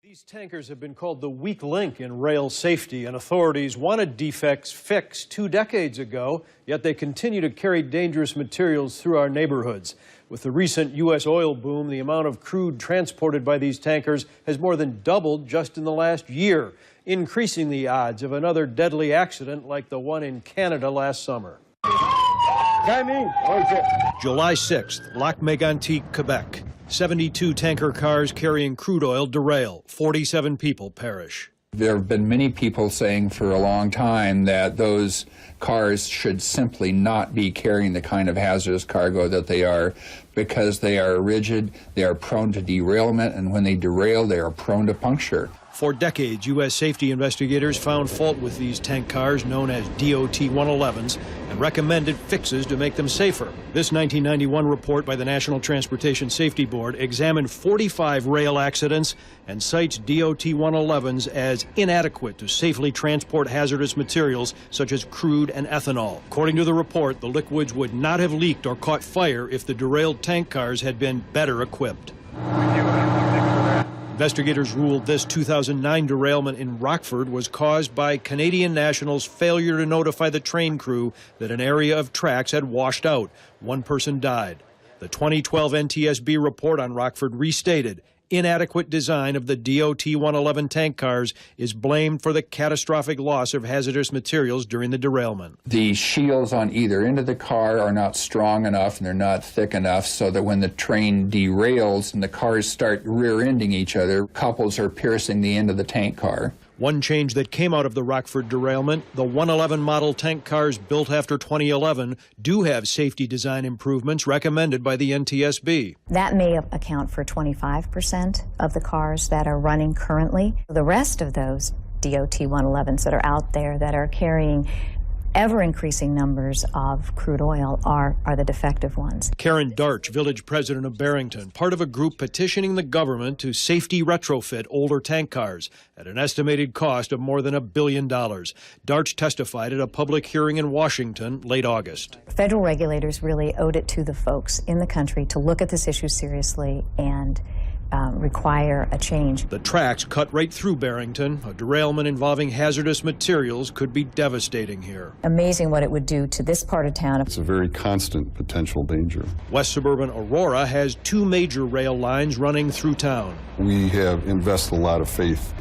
These tankers have been called the weak link in rail safety, and authorities wanted defects fixed 2 decades ago, yet they continue to carry dangerous materials through our neighborhoods. With the recent U.S. oil boom, the amount of crude transported by these tankers has more than doubled just in the last year, increasing the odds of another deadly accident like the one in Canada last summer. July 6th, Lac Mégantic, Quebec. 72 tanker cars carrying crude oil derail. 47 people perish. There have been many people saying for a long time that those cars should simply not be carrying the kind of hazardous cargo that they are, because they are rigid, they are prone to derailment, and when they derail, they are prone to puncture. For decades, U.S. safety investigators found fault with these tank cars known as DOT-111s and recommended fixes to make them safer. This 1991 report by the National Transportation Safety Board examined 45 rail accidents and cites DOT-111s as inadequate to safely transport hazardous materials such as crude and ethanol. According to the report, the liquids would not have leaked or caught fire if the derailed tank cars had been better equipped. Investigators ruled this 2009 derailment in Rockford was caused by Canadian nationals' failure to notify the train crew that an area of tracks had washed out. One person died. The 2012 NTSB report on Rockford restated inadequate design of the DOT-111 tank cars is blamed for the catastrophic loss of hazardous materials during the derailment. The shields on either end of the car are not strong enough and they're not thick enough so that when the train derails and the cars start rear-ending each other, couples are piercing the end of the tank car. One change that came out of the Rockford derailment, the 111 model tank cars built after 2011 do have safety design improvements recommended by the NTSB. That may account for 25% of the cars that are running currently. The rest of those DOT-111s that are out there that are carrying ever-increasing numbers of crude oil are the defective ones. Karen Darch, village president of Barrington, part of a group petitioning the government to safety retrofit older tank cars at an estimated cost of more than $1 billion. Darch testified at a public hearing in Washington late August. Federal regulators really owed it to the folks in the country to look at this issue seriously and require a change. The tracks cut right through Barrington. A derailment involving hazardous materials could be devastating here. Amazing what it would do to this part of town. It's a very constant potential danger. West suburban Aurora has 2 major rail lines running through town. We have invested a lot of faith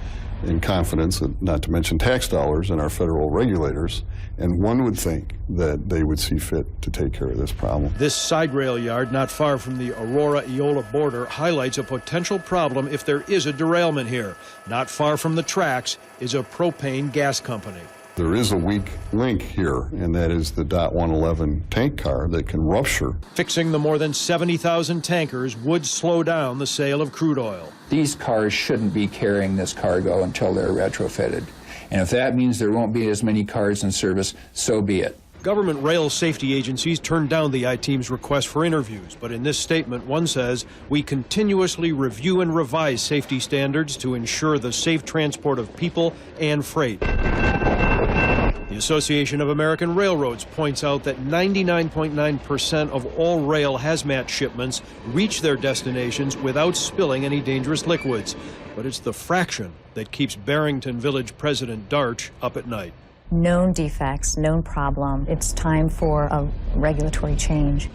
and confidence, not to mention tax dollars, in our federal regulators, and one would think that they would see fit to take care of this problem. This side rail yard not far from the Aurora-Eola border highlights a potential problem if there is a derailment here. Not far from the tracks is a propane gas company. There is a weak link here, and that is the DOT-111 tank car that can rupture. Fixing the more than 70,000 tankers would slow down the sale of crude oil. These cars shouldn't be carrying this cargo until they're retrofitted. And if that means there won't be as many cars in service, so be it. Government rail safety agencies turned down the I-Team's request for interviews, but in this statement, one says, "We continuously review and revise safety standards to ensure the safe transport of people and freight." The Association of American Railroads points out that 99.9% of all rail hazmat shipments reach their destinations without spilling any dangerous liquids. But it's the fraction that keeps Barrington Village President Darch up at night. Known defects, known problem. It's time for a regulatory change.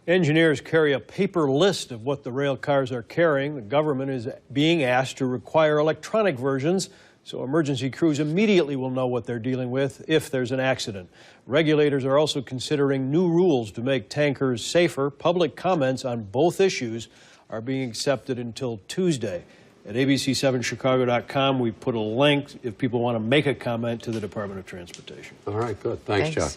Engineers carry a paper list of what the rail cars are carrying. The government is being asked to require electronic versions, so emergency crews immediately will know what they're dealing with if there's an accident. Regulators are also considering new rules to make tankers safer. Public comments on both issues are being accepted until Tuesday. At abc7chicago.com, we put a link if people want to make a comment to the Department of Transportation. All right, good. Thanks, Chuck.